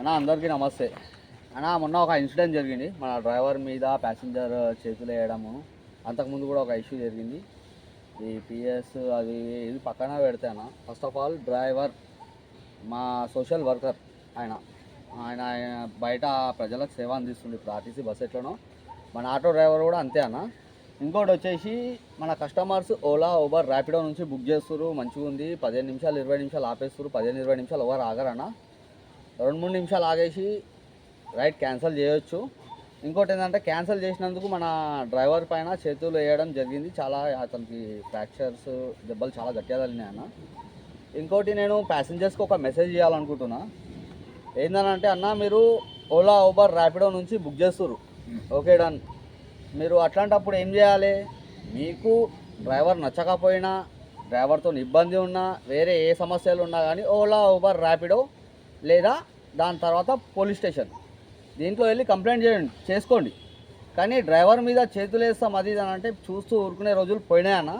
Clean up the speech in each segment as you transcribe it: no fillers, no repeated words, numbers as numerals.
అన్న అందరికీ నమస్తే. అన్న మొన్న ఒక ఇన్సిడెంట్ జరిగింది. మన డ్రైవర్ మీద ప్యాసింజర్ చేతులు వేయడము. అంతకుముందు కూడా ఒక ఇష్యూ జరిగింది. ఈ పిఎస్ అది ఇది పక్కన పెడితే అన్న, ఫస్ట్ ఆఫ్ ఆల్ డ్రైవర్ మా సోషల్ వర్కర్ ఆయన ఆయన ఆయన బయట ప్రజలకు సేవ అందిస్తుంది. ఇప్పుడు ఆర్టీసీ బస్ ఎట్లనో మన ఆటో డ్రైవర్ కూడా అంతే అన్న. ఇంకోటి వచ్చేసి మన కస్టమర్స్ ఓలా ఊబర్ ర్యాపిడో నుంచి బుక్ చేస్తారు, మంచిగా ఉంది, 15 నిమిషాలు 20 నిమిషాలు ఆపేస్తారు, 15-20 నిమిషాలు ఎవరు ఆగరన్న. 2-3 నిమిషాలు ఆగేసి రైడ్ క్యాన్సిల్ చేయొచ్చు. ఇంకోటి ఏంటంటే క్యాన్సిల్ చేసినందుకు మన డ్రైవర్ పైన చేతులు వేయడం జరిగింది. చాలా అతనికి ఫ్రాక్చర్స్ దెబ్బలు చాలా గట్టిగా తగిలినాయి అన్న. ఇంకోటి నేను ప్యాసింజర్స్కి ఒక మెసేజ్ చేయాలనుకుంటున్నా. ఏంటంటే అన్న, మీరు ఓలా ఊబర్ ర్యాపిడో నుంచి బుక్ చేస్తారు, ఓకే డన్. మీరు అట్లాంటప్పుడు ఏం చేయాలి? మీకు డ్రైవర్ నచ్చకపోయినా, డ్రైవర్తో ఇబ్బంది ఉన్నా, వేరే ఏ సమస్యలు ఉన్నా కానీ ఓలా ఊబర్ ర్యాపిడో లేదా దాని తర్వాత పోలీస్ స్టేషన్ దీంట్లో వెళ్ళి కంప్లైంట్ చేసుకోండి. కానీ డ్రైవర్ మీద చేతులు వేస్తాం అది ఇది అని అంటే చూస్తూ ఊరుకునే రోజులు పోయినాయన్న.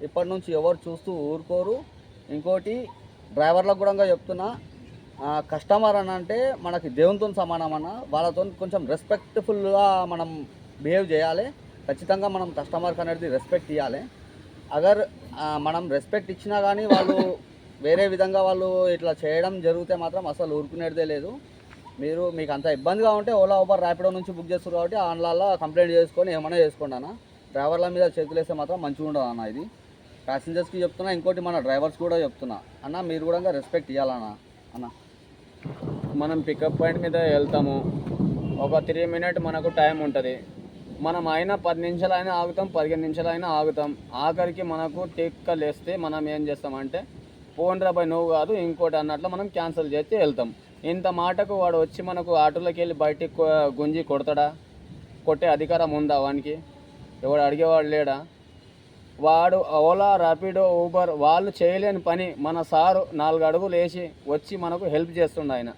ఇప్పటి నుంచి ఎవరు చూస్తూ ఊరుకోరు. ఇంకోటి డ్రైవర్లకు కూడా చెప్తున్నా, కస్టమర్ అని అంటే మనకి దేవునితో సమానం అన్న. వాళ్ళతో కొంచెం రెస్పెక్ట్ఫుల్గా మనం బిహేవ్ చేయాలి. ఖచ్చితంగా మనం కస్టమర్కి అనేది రెస్పెక్ట్ ఇవ్వాలి. అగర్ మనం రెస్పెక్ట్ ఇచ్చినా కానీ వాళ్ళు వేరే విధంగా వాళ్ళు ఇట్లా చేయడం జరిగితే మాత్రం అసలు ఊరుకునేదే లేదు. మీకు అంత ఇబ్బందిగా ఉంటే ఓలా ఊబర్ ర్యాపిడో నుంచి బుక్ చేస్తారు కాబట్టి ఆన్లైన్లో కంప్లైంట్ చేసుకొని ఏమైనా చేసుకోండి అన్న. డ్రైవర్ల మీద చేతులు వేస్తే మాత్రం మంచిగా ఉండదు అన్న. ఇది ప్యాసింజర్స్కి చెప్తున్నా, ఇంకోటి మన డ్రైవర్స్ కూడా చెప్తున్నా అన్న, మీరు కూడా రెస్పెక్ట్ ఇవ్వాలన్న. అన్న మనం పికప్ పాయింట్ మీద వెళ్తాము, ఒక 3 మినిట్ మనకు టైం ఉంటుంది. మనం అయినా 10 నిమిషాలు అయినా ఆగుతాం, 15 నిమిషాలు అయినా ఆగుతాం. ఆఖరికి మనకు టెక్కలేస్తే మనం ఏం చేస్తామంటే పోన్రా బాయ్ నువ్వు కాదు ఇంకోటి అన్నట్లు మనం క్యాన్సిల్ చేసి వెళ్తాం. ఇంత మాటకు వాడు వచ్చి మనకు ఆటోలోకి వెళ్ళి బయటికి గుంజి కొడతాడా? కొట్టే అధికారం ఉందా వానికి? ఎవడు అడిగేవాడు లేడా? వాడు ఓలా ర్యాపిడో ఊబర్ వాళ్ళు చేయలేని పని మన సారు 4 అడుగులు వేసి వచ్చి మనకు హెల్ప్ చేస్తుండ ఆయన.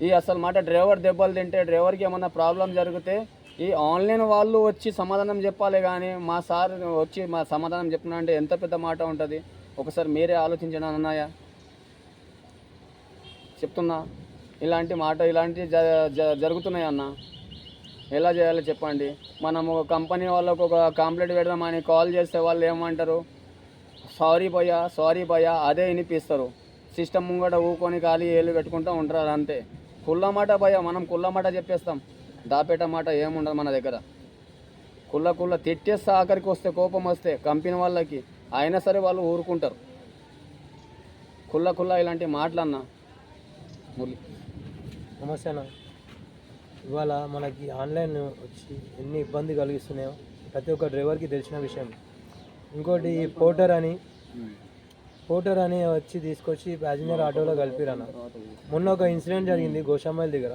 ఈ అసలు మాట డ్రైవర్ దెబ్బలు తింటే, డ్రైవర్కి ఏమన్నా ప్రాబ్లం జరిగితే ఈ ఆన్లైన్ వాళ్ళు వచ్చి సమాధానం చెప్పాలి. కానీ మా సార్ వచ్చి మా సమాధానం చెప్పినా అంటే ఎంత పెద్ద మాట ఉంటుంది. ఒకసారి మీరే ఆలోచించండి అన్నయ్య, చెప్తున్నా. ఇలాంటి జరుగుతున్నాయి అన్న. ఎలా చేయాలో చెప్పండి. మనము కంపెనీ వాళ్ళకు ఒక కంప్లైంట్ పెడదామని కాల్ చేస్తే వాళ్ళు ఏమంటారు? సారీ భయ్యా అదే వినిపిస్తారు. సిస్టమ్ ముంగట ఊకొని ఖాళీ ఏళ్ళు పెట్టుకుంటూ ఉంటారు అంతే. కుళ్ళ మాట భయ్యా, మనం కుళ్ళ మాట చెప్పేస్తాం. దాపేట మాట ఏముండదు మన దగ్గర. కుళ్ళ తిట్టేస్తే ఆఖరికి వస్తే కోపం వస్తే కంపెనీ వాళ్ళకి అయినా సరే వాళ్ళు ఊరుకుంటారు. కుళ్ళ ఇలాంటి మాటలన్నా. మురళి నమస్తే అన్న. ఇవాళ మనకి ఆన్లైన్ వచ్చి ఎన్ని ఇబ్బంది కలిగిస్తున్నాయో ప్రతి ఒక్క డ్రైవర్కి తెలిసిన విషయం. ఇంకోటి పోర్టర్ అని వచ్చి తీసుకొచ్చి ప్యాసింజర్ ఆటోలో కలిపిరన్న. మొన్న ఒక ఇన్సిడెంట్ జరిగింది గోషామైల్ దగ్గర,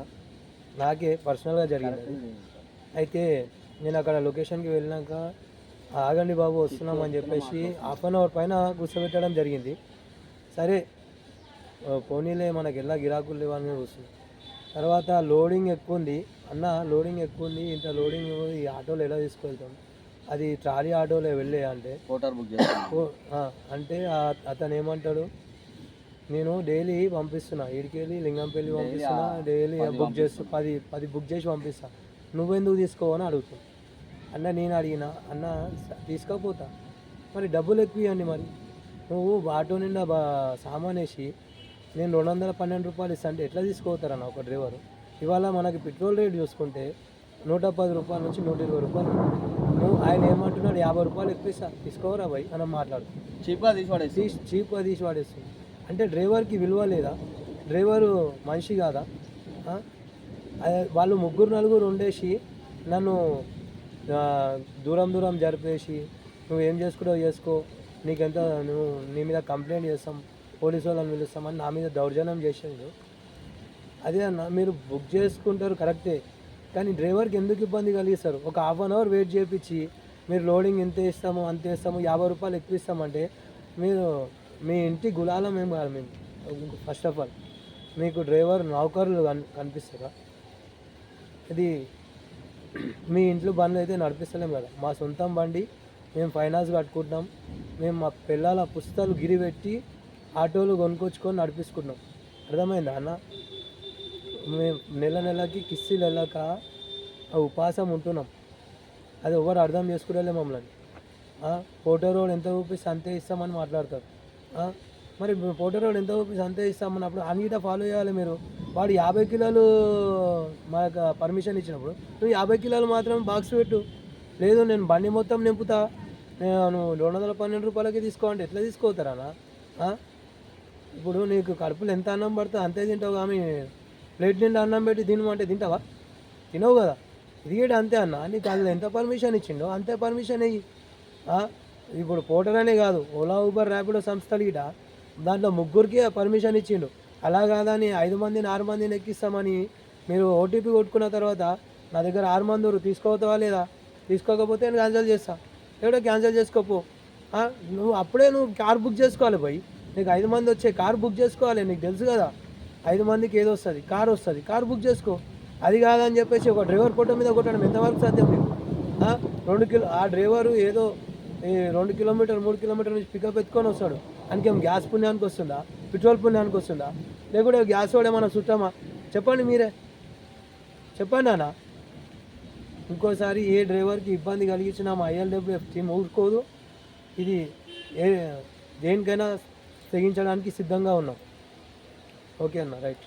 నాకే పర్సనల్గా జరిగింది. అయితే నేను అక్కడ లొకేషన్కి వెళ్ళినాక ఆగండి బాబు వస్తున్నామని చెప్పేసి ½ అన్ అవర్ పైన కూర్చోబెట్టడం జరిగింది. సరే పోనీలే మనకి ఎలా గిరాకులు లేవని వస్తుంది. తర్వాత లోడింగ్ ఎక్కువ ఉంది అన్న, ఇంత లోడింగ్ ఈ ఆటోలో ఎలా తీసుకెళ్తాం? అది ట్రాలీ ఆటోలో వెళ్ళే అంటే పోటర్ బుక్ చేస్తాను అంటే అతను ఏమంటాడు, నేను డైలీ పంపిస్తున్నా, ఈడికెళ్ళి లింగంపల్లి పంపిస్తున్నా, డైలీ బుక్ చేస్తూ 10 బుక్ చేసి పంపిస్తా, నువ్వెందుకు తీసుకోవని అడుగుతావు. అన్న నేను అడిగిన, అన్న తీసుకోపోతా, మరి డబ్బులు ఎక్కువ ఇవ్వండి. మరి నువ్వు ఆటో నిండా సామాన్ వేసి నేను 212 రూపాయలు ఇస్తా అంటే ఎట్లా తీసుకోతారన్న ఒక డ్రైవరు? ఇవాళ మనకి పెట్రోల్ రేట్ చూసుకుంటే 110 రూపాయల నుంచి 120 రూపాయలు. నువ్వు ఆయన ఏమంటున్నాడు, 50 రూపాయలు ఎక్కువ ఇస్తా, తీసుకోవరా భయ్ అని మాట్లాడు. చీప్గా తీసి వాడేస్తుంది. అంటే డ్రైవర్కి విలువ లేదా? డ్రైవరు మనిషి కాదా? వాళ్ళు 3-4 ఉండేసి నన్ను దూరం జరిపేసి నువ్వేం చేసుకుంటావు చేసుకో, నీకెంత నీ మీద కంప్లైంట్ చేస్తాం, పోలీసు వాళ్ళని పిలుస్తామని నా మీద దౌర్జన్యం చేసేది. అదే అన్న, మీరు బుక్ చేసుకుంటారు కరెక్టే, కానీ డ్రైవర్కి ఎందుకు ఇబ్బంది కలిగిస్తారు? ఒక ½ అన్ అవర్ వెయిట్ చేయించి మీరు లోడింగ్ ఎంత ఇస్తాము అంత ఇస్తాము, 50 రూపాయలు ఎక్కువ ఇస్తామంటే మీరు మీ ఇంటి గులాలం ఏం కాదు. మేము ఫస్ట్ ఆఫ్ ఆల్ మీకు డ్రైవర్ నౌకర్లు కనిపిస్తారా? ఇది మీ ఇంట్లో బండ్లు అయితే నడిపిస్తలేం కదా, మా సొంతం బండి, మేము ఫైనాన్స్ కట్టుకుంటున్నాం, మేము మా పిల్లల పుస్తకాలు గిరి పెట్టి ఆటోలు కొనుక్కొచ్చుకొని నడిపించుకుంటున్నాం. అర్థమైందా అన్న? మేము నెలకి కిస్తీలు వెళ్ళక ఉపవాసం ఉంటున్నాం. అది ఎవరు అర్థం చేసుకునేలే మమ్మల్ని. పోటో రోడ్ ఎంత చూపిస్తే అంతే ఇస్తామని మాట్లాడతారు. మరి పోటో రోడ్ ఎంత చూపిస్తే అంతే ఇస్తామన్నప్పుడు అన్నిట ఫాలో చేయాలి మీరు. వాడు 50 కిలోలు మనకు పర్మిషన్ ఇచ్చినప్పుడు నువ్వు 50 కిలోలు మాత్రం బాక్స్ పెట్టు. లేదు నేను బండి మొత్తం నింపుతా, నేను 212 రూపాయలకి తీసుకోవాలంటే ఎట్లా తీసుకోతారా? ఇప్పుడు నీకు కడుపులో ఎంత అన్నం పడుతుంది అంతే తింటావు, కానీ ప్లేట్ నిండా అన్నం పెట్టి తినమంటే తింటావా? తినవు కదా. ఇది కూడా అంతే అన్న, నీకు అది ఎంత పర్మిషన్ ఇచ్చిండో అంతే పర్మిషన్ ఇయ్యి. ఇప్పుడు పోటర్ అనే కాదు, ఓలా ఊబర్ ర్యాపిడో సంస్థలు గిట దాంట్లో 3కి పర్మిషన్ ఇచ్చిండు. అలా కాదని 5 మందిని 6 మందిని ఎక్కిస్తామని మీరు ఓటీపీ కొట్టుకున్న తర్వాత నా దగ్గర 6 మంది తీసుకోవతావా లేదా? తీసుకోకపోతే నేను క్యాన్సిల్ చేస్తా. ఎవడో క్యాన్సిల్ చేసుకోపో. నువ్వు అప్పుడే కార్ బుక్ చేసుకోవాలి పోయి. నీకు 5 మంది వచ్చే కార్ బుక్ చేసుకోవాలి. నీకు తెలుసు కదా 5 మందికి ఏదో వస్తుంది, కార్ వస్తుంది, కార్ బుక్ చేసుకో. అది కాదని చెప్పేసి ఒక డ్రైవర్ ఫోటో మీద కొట్టడం ఎంతవరకు సాధ్యం నీకు? 2 కిలో ఆ డ్రైవరు ఏదో 2 కిలోమీటర్ 3 కిలోమీటర్ నుంచి పికప్ ఎత్తుకొని వస్తాడు. ఆయనకేం గ్యాస్ పుణ్యానికి వస్తుందా, పెట్రోల్ పుణ్యానికి వస్తుందా, లేకుంటే గ్యాస్ వాడే మనం చుట్టామా? చెప్పండి, మీరే చెప్పండి అన్న. ఇంకోసారి ఏ డ్రైవర్కి ఇబ్బంది కలిగించినా మా ILWF టీం ఊరుకోదు. ఇది దేనికైనా తెగించడానికి సిద్ధంగా ఉన్నాం. ఓకే అన్న, రైట్.